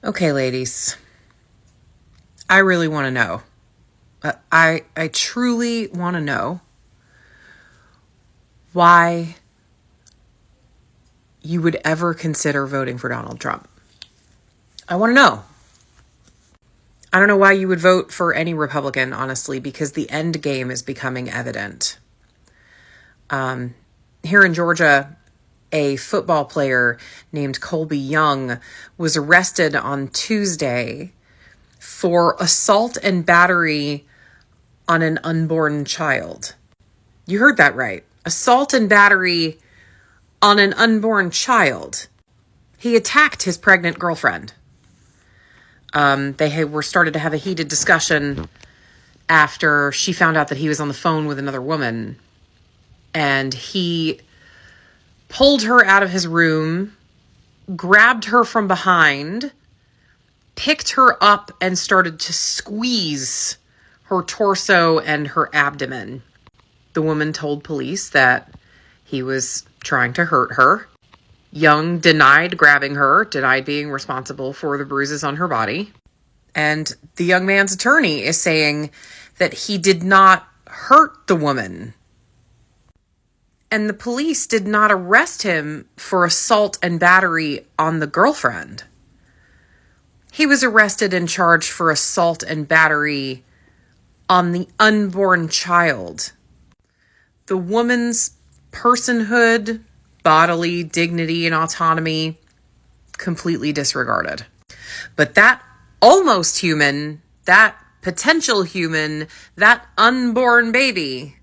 Okay, ladies, I really want to know. I truly want to know why you would ever consider voting for Donald Trump. I want to know. I don't know why you would vote for any Republican, honestly, because the end game is becoming evident. Here in Georgia, a football player named Colby Young was arrested on Tuesday for assault and battery on an unborn child. You heard that right. Assault and battery on an unborn child. He attacked his pregnant girlfriend. They were started to have a heated discussion after she found out that he was on the phone with another woman. And he pulled her out of his room, grabbed her from behind, picked her up, and started to squeeze her torso and her abdomen. The woman told police that he was trying to hurt her. Young denied grabbing her, denied being responsible for the bruises on her body. And the young man's attorney is saying that he did not hurt the woman. And the police did not arrest him for assault and battery on the girlfriend. He was arrested and charged for assault and battery on the unborn child. The woman's personhood, bodily dignity, and autonomy completely disregarded. But that almost human, that potential human, that unborn baby,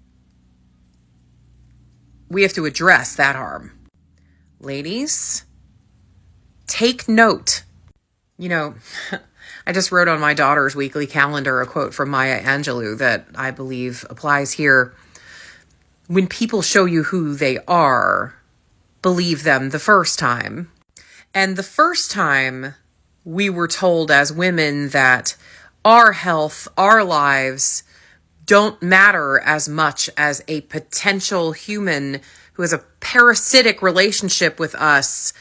we have to address that harm. Ladies, take note. You know, I just wrote on my daughter's weekly calendar a quote from Maya Angelou that I believe applies here. When people show you who they are, believe them the first time. And the first time we were told as women that our health, our lives don't matter as much as a potential human who has a parasitic relationship with us.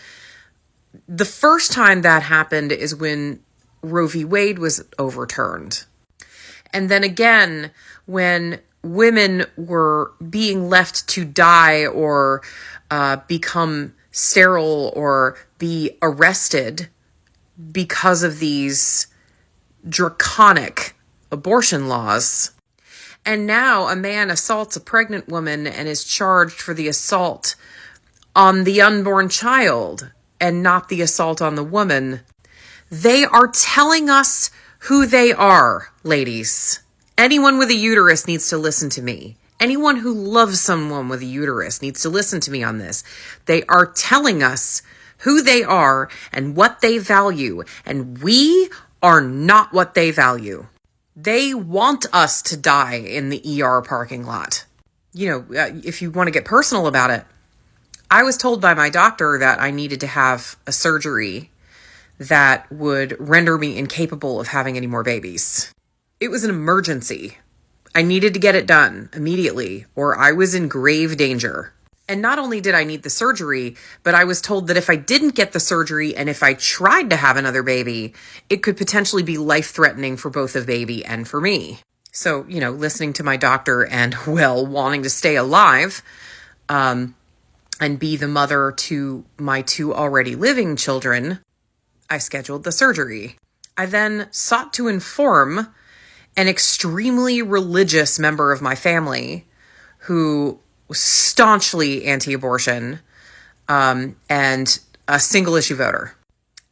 The first time that happened is when Roe v. Wade was overturned. And then again, when women were being left to die or become sterile or be arrested because of these draconic abortion laws. And now a man assaults a pregnant woman and is charged for the assault on the unborn child and not the assault on the woman. They are telling us who they are, ladies. Anyone with a uterus needs to listen to me. Anyone who loves someone with a uterus needs to listen to me on this. They are telling us who they are and what they value, and we are not what they value. They want us to die in the ER parking lot. You know, if you want to get personal about it, I was told by my doctor that I needed to have a surgery that would render me incapable of having any more babies. It was an emergency. I needed to get it done immediately, or I was in grave danger. And not only did I need the surgery, but I was told that if I didn't get the surgery and if I tried to have another baby, it could potentially be life-threatening for both the baby and for me. So, you know, listening to my doctor and, well, wanting to stay alive, and be the mother to my 2 already living children, I scheduled the surgery. I then sought to inform an extremely religious member of my family who was staunchly anti-abortion, and a single-issue voter.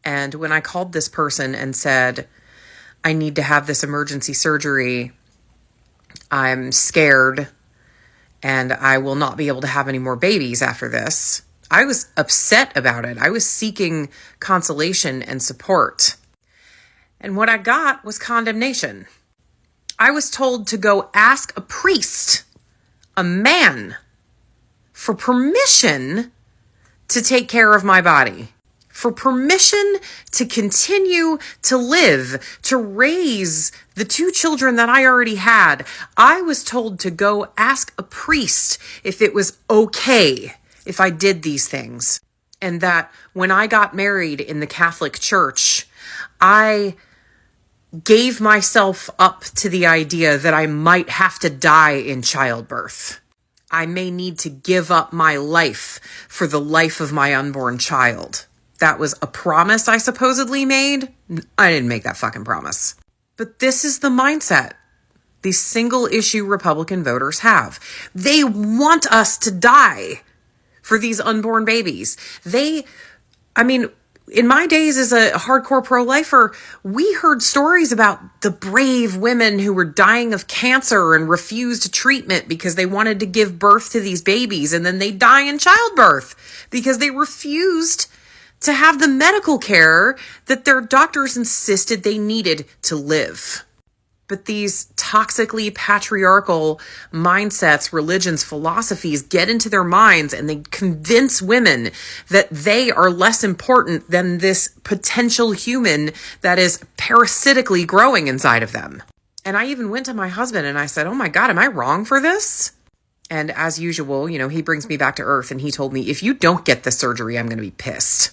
And when I called this person and said, I need to have this emergency surgery, I'm scared, and I will not be able to have any more babies after this, I was upset about it. I was seeking consolation and support. And what I got was condemnation. I was told to go ask a priest, a man, for permission to take care of my body, for permission to continue to live, to raise the 2 children that I already had. I was told to go ask a priest if it was okay if I did these things. And that when I got married in the Catholic Church, I gave myself up to the idea that I might have to die in childbirth. I may need to give up my life for the life of my unborn child. That was a promise I supposedly made. I didn't make that fucking promise. But this is the mindset these single issue Republican voters have. They want us to die for these unborn babies. In my days as a hardcore pro-lifer, we heard stories about the brave women who were dying of cancer and refused treatment because they wanted to give birth to these babies, and then they die in childbirth because they refused to have the medical care that their doctors insisted they needed to live. But these toxically patriarchal mindsets, religions, philosophies get into their minds, and they convince women that they are less important than this potential human that is parasitically growing inside of them. And I even went to my husband and I said, oh my God, am I wrong for this? And as usual, he brings me back to earth, and he told me, if you don't get the surgery, I'm going to be pissed.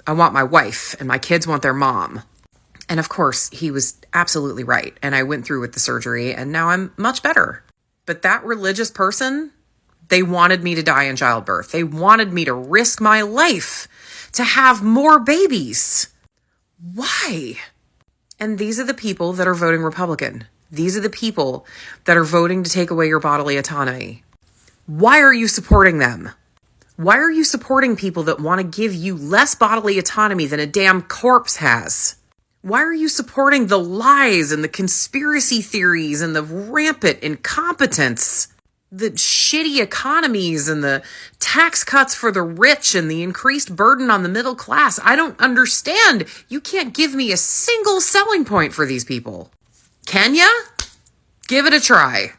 I want my wife, and my kids want their mom. And of course, he was absolutely right. And I went through with the surgery, and now I'm much better. But that religious person, they wanted me to die in childbirth. They wanted me to risk my life to have more babies. Why? And these are the people that are voting Republican. These are the people that are voting to take away your bodily autonomy. Why are you supporting them? Why are you supporting people that want to give you less bodily autonomy than a damn corpse has? Why are you supporting the lies and the conspiracy theories and the rampant incompetence, the shitty economies and the tax cuts for the rich and the increased burden on the middle class? I don't understand. You can't give me a single selling point for these people. Can ya? Give it a try.